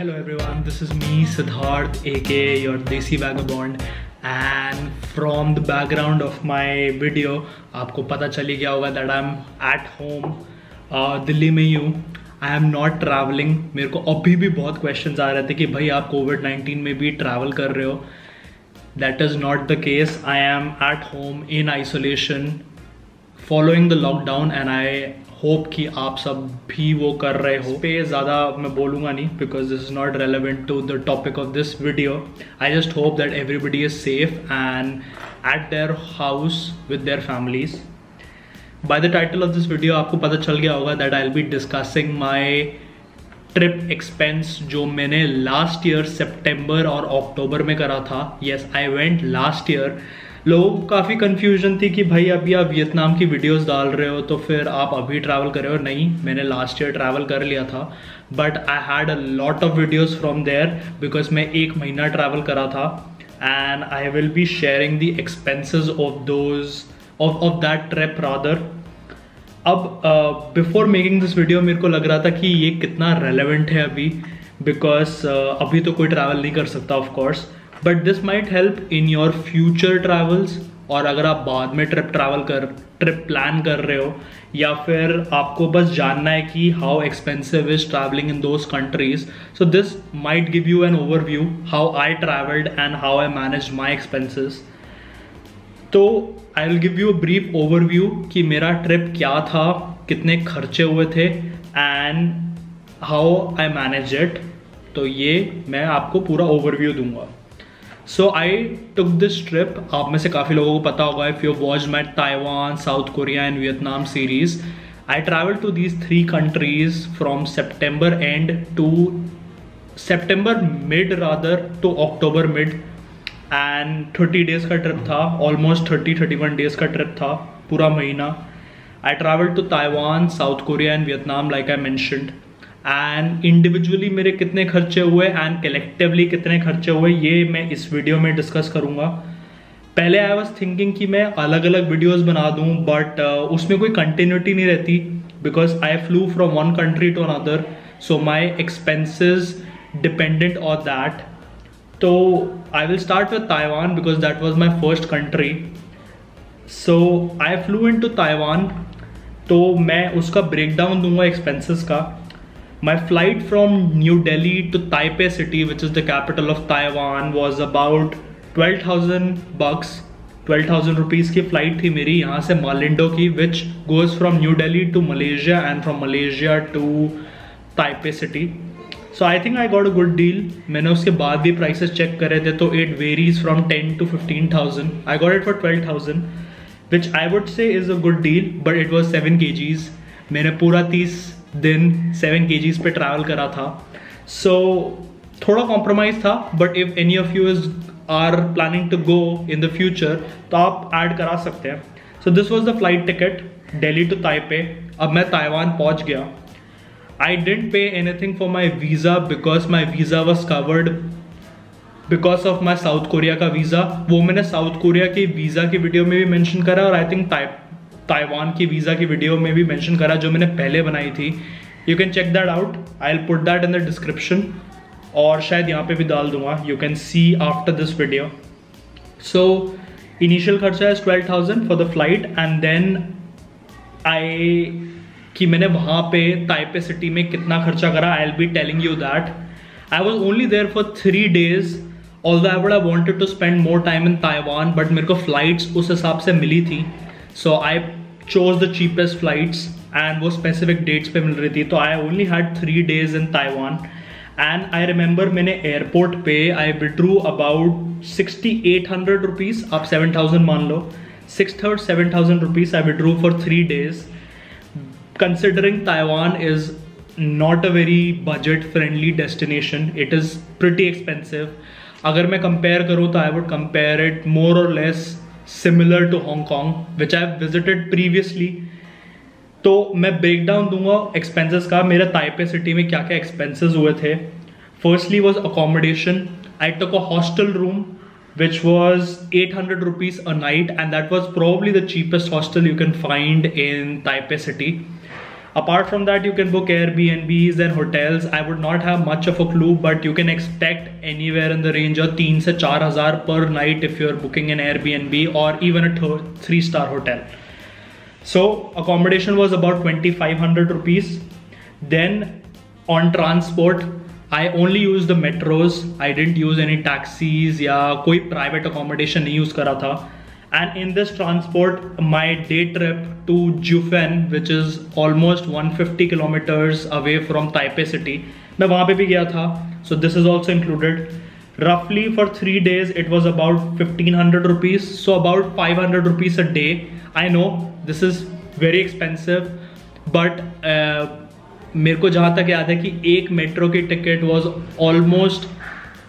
Hello everyone, this is me Siddharth aka your Desi Vagabond, and from the background of my video आपको पता चली गया होगा that I'm at home, Delhi में ही हूँ. I am not traveling. मेरे को अभी भी बहुत questions आ रहे थे कि भाई आप COVID-19 में भी travel कर रहे हो. That is not the case. I am at home in isolation following the lockdown and I hope कि आप सब भी वो कर रहे हो. पे ज़्यादा मैं बोलूँगा नहीं because this is not relevant to the topic of this video. I just hope that everybody is safe and at their house with their families. By the title of this video आपको पता चल गया होगा that I will be discussing my trip expense जो मैंने last year सितंबर और अक्टूबर में करा था. Yes, I went last year. लोगों को काफ़ी कन्फ्यूजन थी कि भाई अभी आप वियतनाम की वीडियोस डाल रहे हो तो फिर आप अभी ट्रैवल कर रहे हो. नहीं, मैंने लास्ट ईयर ट्रैवल कर लिया था but I had a lot of videos from there because मैं 1 महीना ट्रैवल करा था and I will be sharing the expenses of that trip rather. अब बिफोर मेकिंग दिस वीडियो मेरे को लग रहा था कि ये कितना रेलेवेंट है अभी बिकॉज अभी तो कोई ट्रैवल नहीं कर सकता of course, but this might help in your future travels. और अगर आप बाद में ट्रिप प्लान कर रहे हो या फिर आपको बस जानना है कि how expensive is travelling in those countries, so this might give you an overview how I travelled and how I manage my expenses. तो I will give you a brief overview कि मेरा ट्रिप क्या था, कितने खर्चे हुए थे and how I manage it. तो ये मैं आपको पूरा ओवरव्यू दूंगा. So I took this trip. आप में से काफ़ी लोगों को पता होगा if you watched my Taiwan, South Korea and Vietnam series. I traveled to these 3 countries from September end to September mid rather to October mid and 30 days का trip था, almost 30-31 days का ट्रिप था, पूरा महीना. I traveled to Taiwan, South Korea and Vietnam like I mentioned. And individually मेरे कितने खर्चे हुए एंड कलेक्टिवली कितने खर्चे हुए ये मैं इस वीडियो में डिस्कस करूंगा. पहले आई वाज थिंकिंग कि मैं अलग अलग वीडियोस बना दूं बट उसमें कोई कंटिन्यूटी नहीं रहती because I flew from one country to another, so my expenses dependent on that. तो I will start with Taiwan because that was my first country. So I flew in to Taiwan, तो मैं उसका breakdown दूंगा expenses का. My flight from New Delhi to Taipei city, which is the capital of Taiwan, was about 12,000 bucks. 12,000 rupees की flight थी मेरी यहाँ से मालिंडो की, which goes from New Delhi to Malaysia and from Malaysia to Taipei city. So I think I got a good deal. मैंने उसके बाद भी prices check करे थे तो it varies from 10 to 15,000. I got it for 12,000, which I would say is a good deal, but it was 7 kgs. मैंने पूरा 30 दिन 7 kgs पे ट्रैवल करा था. सो थोड़ा कॉम्प्रोमाइज था but if any of you is are planning to go in the future तो आप ऐड करा सकते हैं. So this was the flight ticket Delhi to Taipei. अब मैं ताइवान पहुंच गया. I didn't pay anything for my visa because my visa was covered because of my South Korea का वीज़ा. वो मैंने साउथ कोरिया की वीज़ा की वीडियो में भी मैंशन करा और आई थिंक ताइवान की वीज़ा की वीडियो में भी मेंशन करा जो मैंने पहले बनाई थी. You can check that out. I will put that in the description और शायद यहाँ पे भी डाल दूंगा. You can see after this video. So initial खर्चा है 12,000 for the flight and then कि मैंने वहाँ पे ताइपे सिटी में कितना खर्चा करा I will be telling you that. I was only there for 3 days. Although I would have wanted to spend more time in Taiwan but मेरे को फ्लाइट्स उस हिसाब से मिली थी. So I chose the cheapest flights and वो specific dates पे मिल रही थी. तो I only had 3 days in Taiwan and I remember मैंने airport पे I withdrew about 6,800 rupees. आप 7,000 मान लो. 7,000 rupees I withdrew for 3 days. Considering Taiwan is not a very budget friendly destination, it is pretty expensive. अगर मैं compare करूँ तो I would compare it more or less similar to Hong Kong, which I have visited previously. तो मैं break down दूंगा expenses का. मेरा Taipei city में क्या क्या एक्सपेंसेस हुए थे. Firstly was accommodation. I took a hostel room which was 800 rupees a night and that was probably the cheapest hostel you can find in Taipei city. Apart from that, you can book Airbnbs and hotels. I would not have much of a clue, but you can expect anywhere in the range of 3 से 4,000 per night if you're booking an Airbnb or even a 3-star hotel. So accommodation was about 2,500 rupees. Then on transport, I only used the metros. I didn't use any taxis या कोई private accommodation नहीं use करा था. And in this transport, my day trip to Jufen, which is almost 150 kilometers away from Taipei city, मैं वहाँ पे भी गया था. So this is also included. Roughly for 3 days, it was about 1,500 rupees. So about 500 rupees a day. I know this is very expensive, but मेरे को जहाँ तक याद है कि एक मेट्रो की टिकट was almost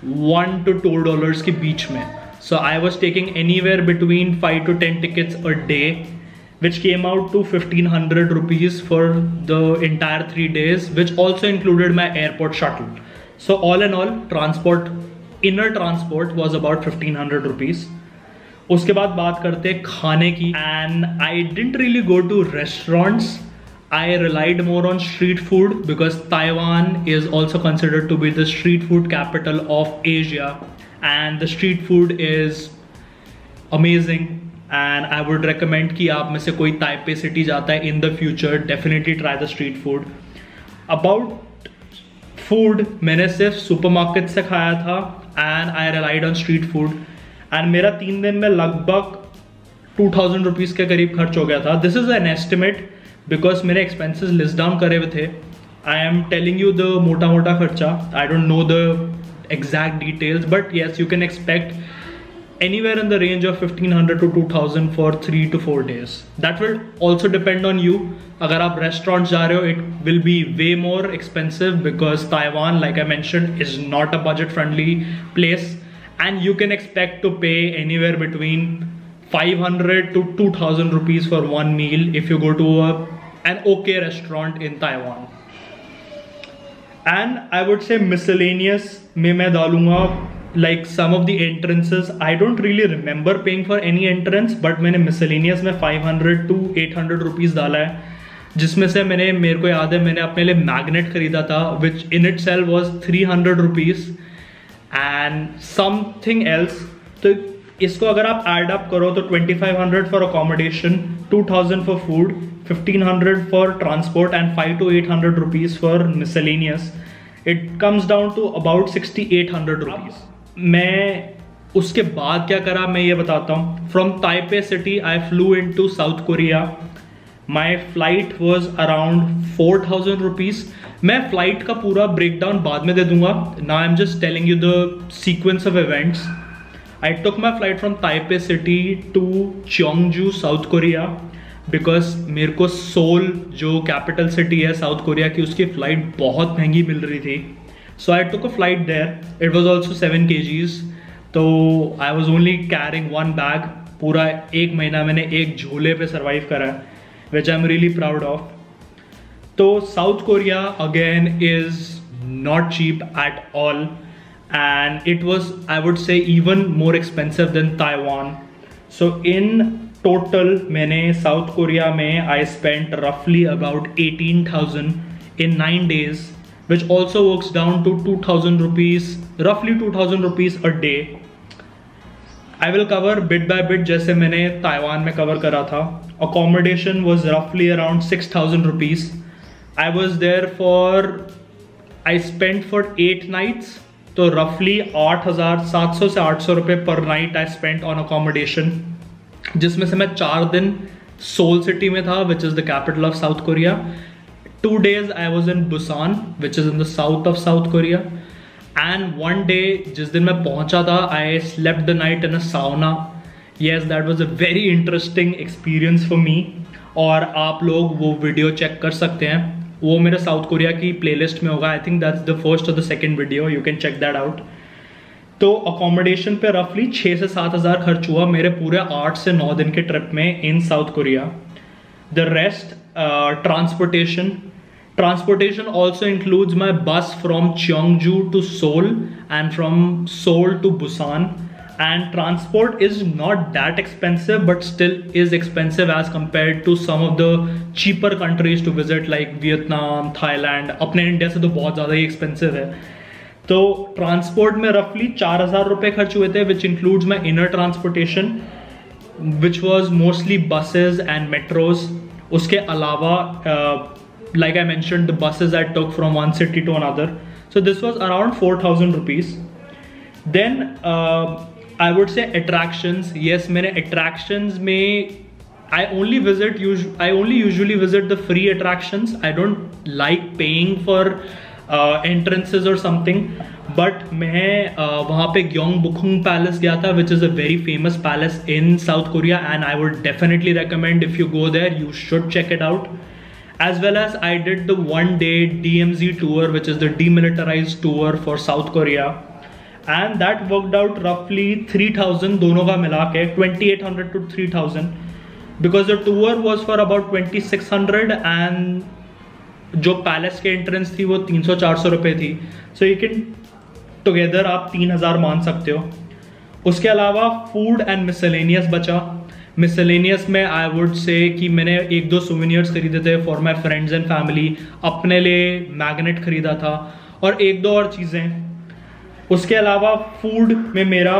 $1 to $2 के बीच में. So I was taking anywhere between 5 to 10 tickets a day, which came out to 1,500 rupees for the entire 3 days, which also included my airport shuttle. So all in all, transport, inner transport was about 1,500 rupees. उसके बाद बात करते हैं खाने की, and I didn't really go to restaurants. I relied more on street food because Taiwan is also considered to be the street food capital of Asia. And the street food is amazing, and I would recommend कि आप में से कोई Taipei city जाता है in the future, definitely try the street food. About food, मैंने सिर्फ supermarket से खाया था and I relied on street food, and मेरा 3 दिन में लगभग 2,000 रुपीज़ के करीब खर्च हो गया था. This is an estimate because मेरे expenses list down करे हुए थे. I am telling you the मोटा मोटा खर्चा. I don't know the exact details, but yes, you can expect anywhere in the range of 1,500 to 2,000 for 3 to 4 days. That will also depend on you. अगर आप restaurants जा रहे हो, it will be way more expensive because Taiwan, like I mentioned, is not a budget friendly place, and you can expect to pay anywhere between 500 to 2,000 rupees for one meal if you go to an okay restaurant in Taiwan. And I would say miscellaneous में मैं डालूंगा like some of the entrances. I don't really remember paying for any entrance, but मैंने miscellaneous में 500 to 800 rupees डाला है, जिसमें से मेरे को याद है मैंने अपने लिए magnet खरीदा था, which in itself was 300 rupees and something else. तो इसको अगर आप add up करो तो 2,500 for accommodation, 2,000 for food, 1,500 for transport and 5 to 800 rupees for miscellaneous. It comes down to about 6,800 rupees. मैं उसके बाद क्या करा मैं ये बताता हूँ. From Taipei city I flew into South Korea. My flight was around 4,000 rupees. मैं flight का पूरा breakdown बाद में दे दूंगा. Now I'm just telling you the sequence of events. I took my flight from Taipei city to Cheongju, South Korea. Because मेरे को Seoul जो capital city है साउथ कोरिया की, उसकी फ़्लाइट बहुत महंगी मिल रही थी. So I took a flight there. It was also 7 kgs. तो I was only carrying 1 bag. पूरा 1 महीना मैंने एक झोले पे सर्वाइव करा है, which I am really proud of. तो South Korea again is not cheap at all, and it was I would say even more expensive than Taiwan. So in total मैंने साउथ कोरिया में I spent रफली about 18,000 in 9 days, which also works down to 2,000 rupees, roughly 2,000 rupees a day. I will cover bit by bit जैसे मैंने Taiwan में cover करा था. Accommodation was roughly around 6,000 rupees. I was there I spent for 8 nights, तो roughly 8,700 से 800 रुपये per night I spent on accommodation, जिसमें से मैं 4 दिन सोल सिटी में था, which is the capital of south Korea. 2 days I was in Busan, which is in the south of South Korea, and 1 day जिस दिन मैं पहुंचा था, I slept the night in a sauna. Yes, that was a very interesting experience for me. और आप लोग वो video check कर सकते हैं, वो मेरे साउथ कोरिया की प्लेलिस्ट में होगा. I think that's the first और the second video, you can check that out. तो अकोमोडेशन पे रफली 6 से 7 हज़ार खर्च हुआ मेरे पूरे 8 से 9 दिन के ट्रिप में in South Korea. The rest transportation also includes my bus from Cheongju to Seoul and from Seoul to Busan, and transport is not that expensive but still is expensive as compared to some of the cheaper countries to visit like Vietnam, Thailand. अपने India से तो बहुत ज़्यादा ही expensive है. तो transport में रफली 4,000 रुपये खर्च हुए थे, which includes my inner transportation which was mostly buses and metros. उसके अलावा like I mentioned, the buses I took from one city to another. So this was around 4,000 rupees. Then I would say attractions. Yes, मेरे attractions में I only usually visit the free attractions. I don't like paying for entrances or something. But मैं वहाँ पे Gyeongbokgung Palace गया था, which is a very famous palace in South Korea, and I would definitely recommend if you go there, you should check it out. As well as I did the one-day DMZ tour, which is the demilitarized tour for South Korea, and that worked out roughly 3,000 दोनों का मिला के 2,800 to 3,000, because the tour was for about 2,600 and जो palace के entrance थी वो 300-400 रुपये थी. सो यू कैन टुगेदर आप 3,000 मान सकते हो. उसके अलावा फूड एंड मिसलेनियस बचा. मिसलेनियस में आई वुड से कि मैंने 1-2 सोवेनियर्स खरीदे थे for my friends and family. अपने लिए मैग्नेट खरीदा था और 1-2 और चीज़ें. उसके अलावा फूड में मेरा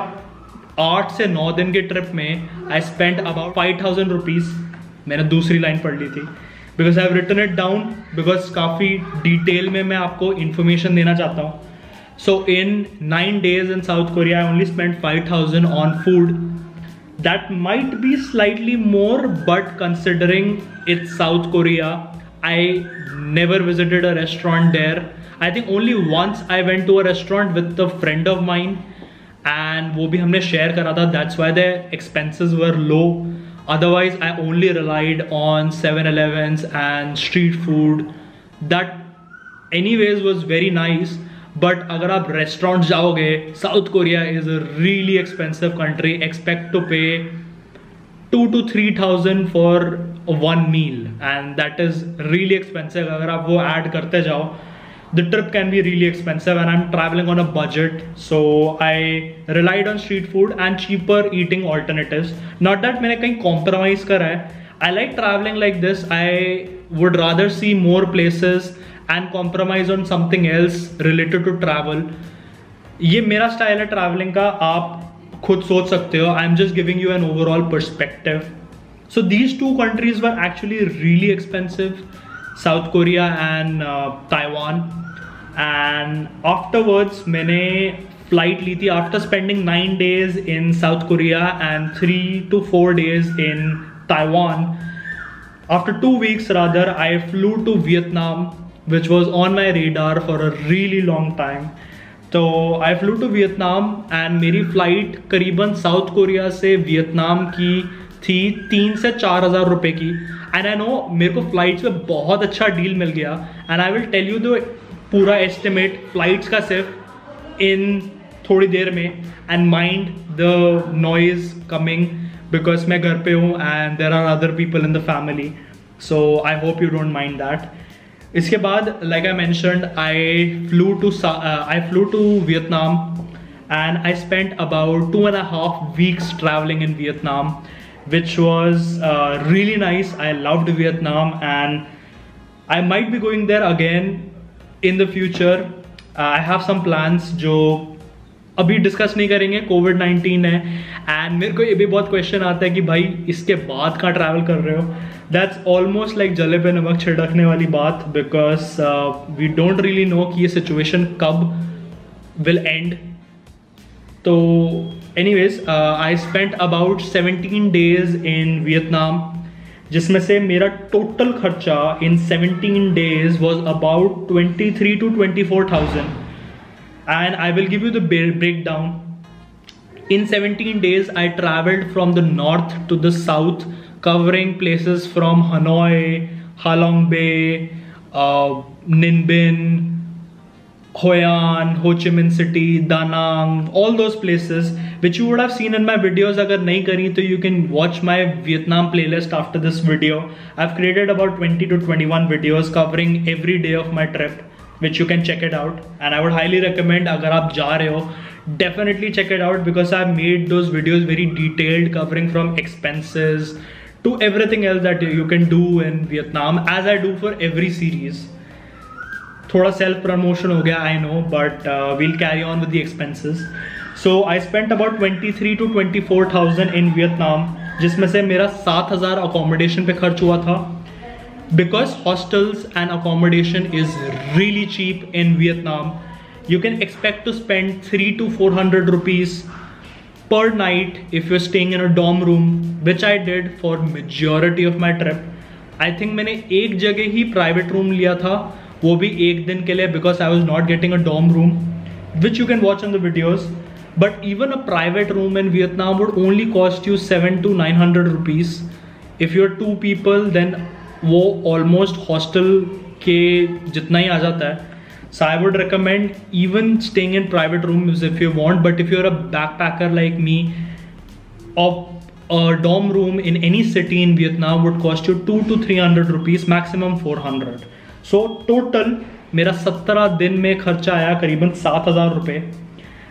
8 से 9 दिन के ट्रिप में आई स्पेंड अबाउट 5,000 रुपीज़. मैंने दूसरी लाइन पढ़ ली थी because I have written it down, because काफ़ी डिटेल में मैं आपको इन्फॉर्मेशन देना चाहता हूँ. सो इन 9 days in South Korea I only spent 5,000 on food. That might be slightly more, but considering it's South Korea, I never visited a restaurant there. I think only once I went to a restaurant with a friend of mine, and वो भी हमने share करा था. That's why the expenses were low. Otherwise, I only relied on 7-Elevens and street food. That anyways was very nice. But अगर आप restaurant जाओगे, South Korea is a really expensive country. Expect to pay 2,000 to 3,000 for one meal, and that is really expensive. अगर आप वो add करते जाओ, the trip can be really expensive, and I am travelling on a budget. So I relied on street food and cheaper eating alternatives. Not that मैंने कहीं compromise करा है. I like travelling like this. I would rather see more places and compromise on something else related to travel. ये मेरा style है travelling का, आप खुद सोच सकते हो. I am just giving you an overall perspective. So these 2 countries were actually really expensive, South Korea and Taiwan. And afterwards मैंने फ्लाइट ली थी after spending 9 days in South Korea and 3 to 4 days in Taiwan. After 2 weeks rather, I flew to Vietnam, which was on my radar for a really long time. तो I flew to Vietnam and मेरी flight करीबन south Korea से Vietnam की थी 3,000 से 4,000 रुपये की. And I know मेरे को फ्लाइट्स में बहुत अच्छा डील मिल गया, and I will tell you the पूरा एस्टिमेट फ्लाइट्स का सिर्फ इन थोड़ी देर में. And mind the noise coming because मैं घर पे हूँ and there are other people in the family. So I hope you don't mind that. इसके बाद like I mentioned, I flew to Vietnam and I spent about 2.5 weeks traveling in Vietnam, which was really nice. I loved Vietnam and I might be going there again in the future. I have some plans जो अभी discuss नहीं करेंगे, कोविड-19 है. And मेरे को ये भी बहुत क्वेश्चन आता है कि भाई इसके बाद कहाँ ट्रैवल कर रहे हो. दैट्स ऑलमोस्ट लाइक जले पे नमक छिड़कने वाली बात, because we don't really know कि ये सिचुएशन कब विल एंड. तो anyways I spent about 17 days इन वियतनाम, जिसमें से मेरा टोटल खर्चा in 17 days was about 23,000 to 24,000. And I will give you the breakdown. In 17 days, I traveled from the north to the south, covering places from Hanoi, Halong Bay, Ninh Binh, Hoi An, Ho Chi Minh City, Da Nang, all those places which you would have seen in my videos. Agar nahi kari to you can watch my Vietnam playlist after this video. I've created about 20 to 21 videos covering every day of my trip, which you can check it out. And I would highly recommend, अगर आप जा रहे हो definitely check it out because I've made those videos very detailed, covering from expenses to everything else that you can do in Vietnam, as I do for every series. Thoda self promotion ho gaya, I know, but we'll carry on with the expenses. So I spent about 23 to 24,000 in Vietnam, जिसमें से मेरा 7,000 accommodation पे खर्च हुआ था. Because hostels and accommodation is really cheap in Vietnam, you can expect to spend 300 to 400 rupees per night if you're staying in a dorm room, which I did for majority of my trip. I think मैंने एक जगह ही private room लिया था, वो भी एक दिन के लिए, because I was not getting a dorm room, which you can watch in the videos. But even a private room in Vietnam would only cost you 700 to 900 rupees. If you're 2 people, then वो almost hostel के जितना ही आ जाता है. So I would recommend even staying in private rooms if you want. But if you're a backpacker like me, a dorm room in any city in Vietnam would cost you 200 to 300 rupees, maximum 400. So total मेरा 17 दिन में खर्चा आया करीबन 7,000 रुपये.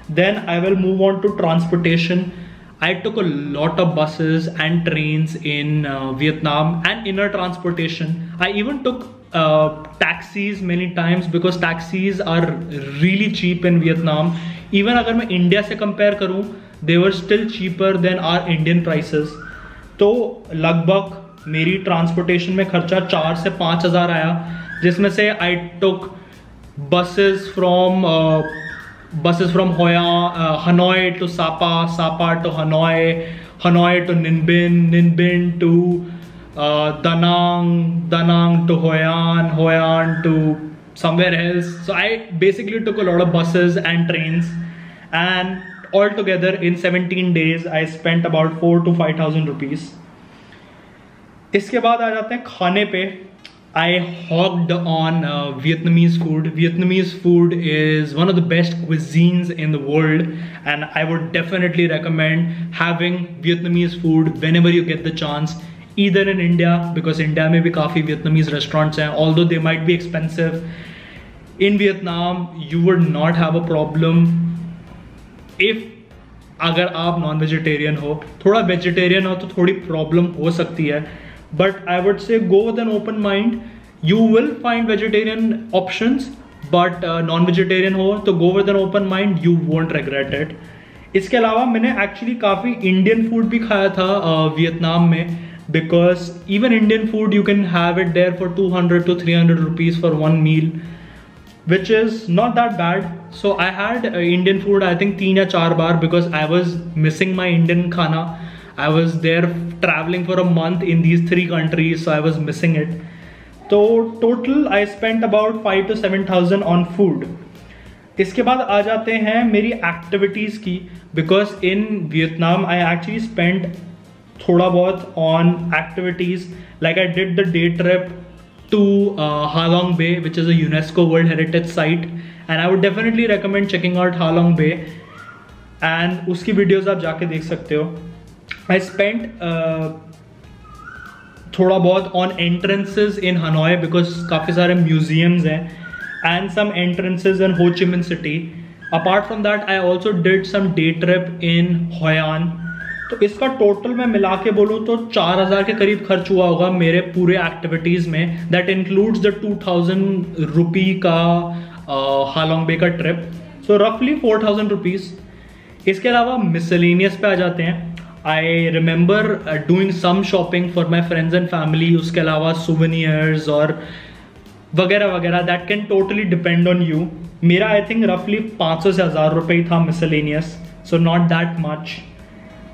Then I will move on to transportation. I took a lot of buses and trains in Vietnam and inner transportation. I even took taxis many times because taxis are really cheap in Vietnam. Even अगर मैं India से compare करूँ, they were still cheaper than our Indian prices. तो लगभग मेरी transportation में खर्चा 4 से 5,000 आया, जिसमें से I took buses from Hanoi to Sapa, Sapa to Hanoi, Hanoi to Ninh Binh, Ninh Binh to Da Nang, Da Nang to Hoi An, Hoi An to somewhere else. So I basically took a lot of buses and trains, and altogether in 17 days I spent about 4,000 to 5,000 rupees. इसके बाद आ जाते हैं खाने पे. I hogged on Vietnamese food. Vietnamese food is one of the best cuisines in the world, and I would definitely recommend having Vietnamese food whenever you get the chance, either in India, because India में भी काफ़ी Vietnamese restaurants हैं, although they might be expensive. In Vietnam, you would not have a problem if अगर आप non vegetarian हो. थोड़ा vegetarian हो तो थोड़ी प्रॉब्लम हो सकती है. But I would say go with an open mind. You will find vegetarian options, but non-vegetarian हो तो go with an open mind. You won't regret it. इसके अलावा मैंने actually काफ़ी Indian food भी खाया था वियतनाम में, because even Indian food you can have it there for 200 to 300 rupees for one meal, which is not that bad. So I had Indian food I think 3 या 4 बार because I was missing my Indian खाना. I was there traveling for a month in these 3 countries, so I was missing it. So total I spent about 5,000 to 7,000 on food. इसके बाद आ जाते हैं मेरी activities की, because in Vietnam I actually spent थोड़ा बहुत on activities. Like I did the day trip to Ha Long Bay, which is a UNESCO World Heritage Site, and I would definitely recommend checking out Ha Long Bay. And उसकी videos आप जाके देख सकते हो. I spent थोड़ा बहुत on entrances in Hanoi because काफ़ी सारे museums हैं, and some entrances in Ho Chi Minh City. Apart from that, I also did some day trip in Hoi An. तो इसका टोटल मैं मिला के बोलूँ तो 4,000 के करीब खर्च हुआ होगा मेरे पूरे एक्टिविटीज़ में. That includes the 2,000 रुपये का Ha Long Bay का ट्रिप, so roughly 4,000 rupees. इसके अलावा miscellaneous पे आ जाते हैं. I remember doing some shopping for my friends and family. उसके अलावा souvenirs और वगैरह वगैरह, that can totally depend on you. मेरा I think roughly 500 से 1,000 रुपये ही था miscellaneous, so not that much.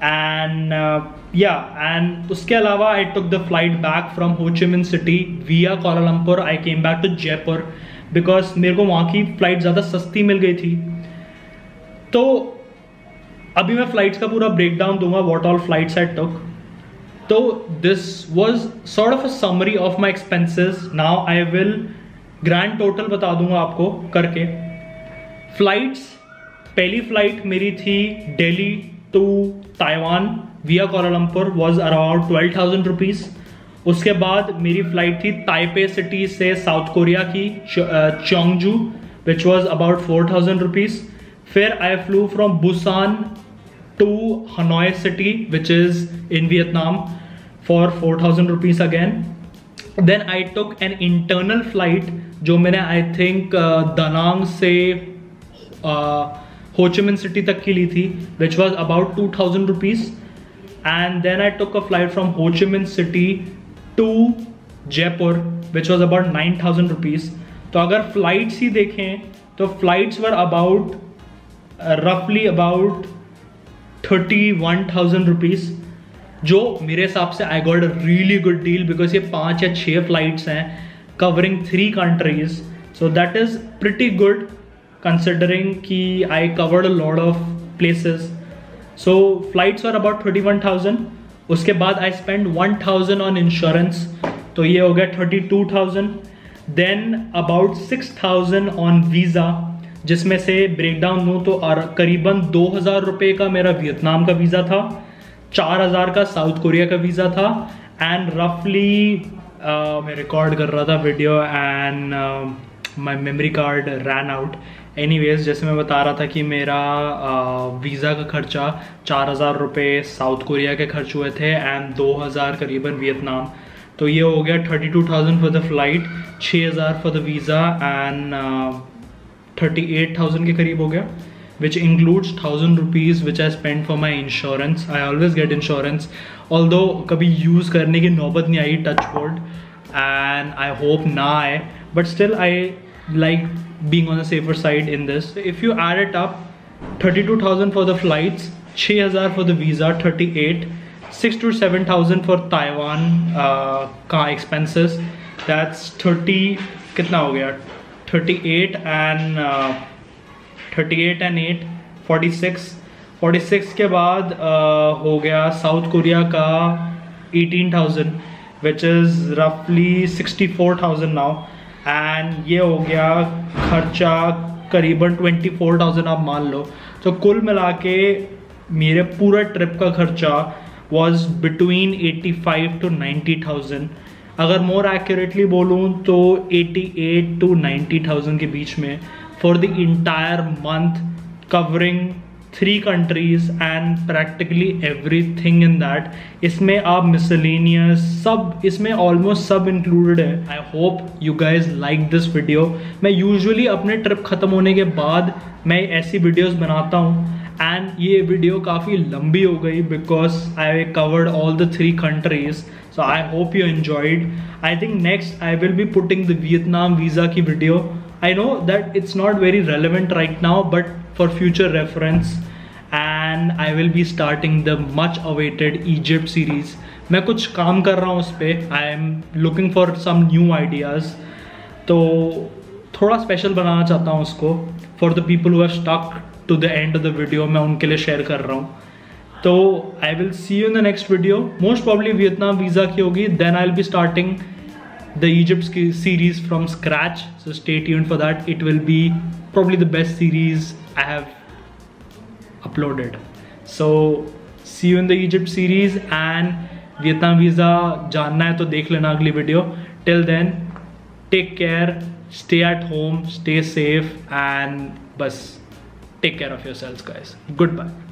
And and उसके अलावा I took the flight back from Ho Chi Minh City via Kuala Lumpur. I came back to Jaipur because मेरे को वहाँ की फ्लाइट ज़्यादा सस्ती मिल गई थी. तो अभी मैं फ्लाइट्स का पूरा ब्रेकडाउन दूंगा, what all flights I took. तो this was sort of a summary of my expenses. Now I will grand total बता दूंगा आपको करके. फ्लाइट्स, पहली फ्लाइट मेरी थी Delhi to Taiwan via Kuala Lumpur, was around 12,000 rupees. उसके बाद मेरी फ्लाइट थी ताइपे सिटी से साउथ कोरिया की Cheongju, which was about 4,000 rupees. फिर I flew from Busan to Hanoi city, which is in Vietnam, for 4,000 rupees again. Then I took an internal flight जो मैंने I think Da Nang से Ho Chi Minh City तक की ली थी, which was about 2,000 rupees. And then I took a flight from Ho Chi Minh City to Jaipur, which was about 9,000 rupees. तो अगर flights ही देखें तो flights were about roughly about 31,000 rupees, जो मेरे हिसाब से I got a really good deal because ये 5 या 6 फ्लाइट्स हैं covering 3 countries. So that is pretty good considering कि I covered a lot of places. So flights are about 31,000. उसके बाद आई स्पेंड 1,000 ऑन इंश्योरेंस, तो ये हो गया 32,000. देन अबाउट 6,000 ऑन वीज़ा, जिसमें से ब्रेकडाउन दूँ तो करीबन 2,000 रुपये का मेरा वियतनाम का वीज़ा था, 4,000 का साउथ कोरिया का वीज़ा था, एंड रफली मैं रिकॉर्ड कर रहा था video and my memory card ran out. Anyways, जैसे मैं बता रहा था कि मेरा वीज़ा का खर्चा 4,000 रुपये साउथ कोरिया के खर्च हुए थे एंड 2,000 करीबन वियतनाम. तो ये हो गया 32,000 for the flight, 6,000 for the visa and 38,000 के करीब हो गया, which includes 1,000 rupees which I spent for my insurance. I always get insurance, although कभी use करने की नौबत नहीं आई, touch wood, and I hope ना आए, but still I like being on the safer side in this. If you add it up, 32,000 for the flights, 6,000 for the visa, 38, 6 to 7,000 for Taiwan का expenses, that's 30, कितना हो गया, 38 and 8 46 के बाद हो गया साउथ कोरिया का 18,000 which is roughly 64,000 now, and ये हो गया खर्चा करीबन 24,000 आप मान लो. तो कुल मिला के मेरे पूरा ट्रिप का खर्चा was between 85 to 90,000. अगर मोर एक्यूरेटली बोलूँ तो 88 to 90,000 के बीच में for the entire month, covering 3 countries and practically everything in that. इसमें आप मिसलेनियस सब, इसमें ऑलमोस्ट सब इंक्लूडेड है. आई hope you guys like this video. मैं यूजुअली अपने ट्रिप ख़त्म होने के बाद मैं ऐसी वीडियोस बनाता हूँ, एंड ये वीडियो काफ़ी लंबी हो गई because I covered all the 3 countries. So I hope you enjoyed. I think next I will be putting the Vietnam visa ki video. I know that it's not very relevant right now, but for future reference. And I will be starting the much awaited Egypt series. मैं कुछ काम कर रहा हूँ उस पे. I am looking for some new ideas. तो थोड़ा स्पेशल बनाना चाहता हूँ उसको. For the people who have stuck to the end of the video, मैं उनके लिए शेयर कर रहा हूँ. तो I will see you in the next video. Most probably Vietnam visa की होगी. Then I will be starting the Egypt की series from scratch. So stay tuned for that. It will be probably the best series I have uploaded. So see you in the Egypt series, and Vietnam visa जानना है तो देख लेना अगली video. Till then take care, stay at home, stay safe, and बस take care of yourself guys. Good bye.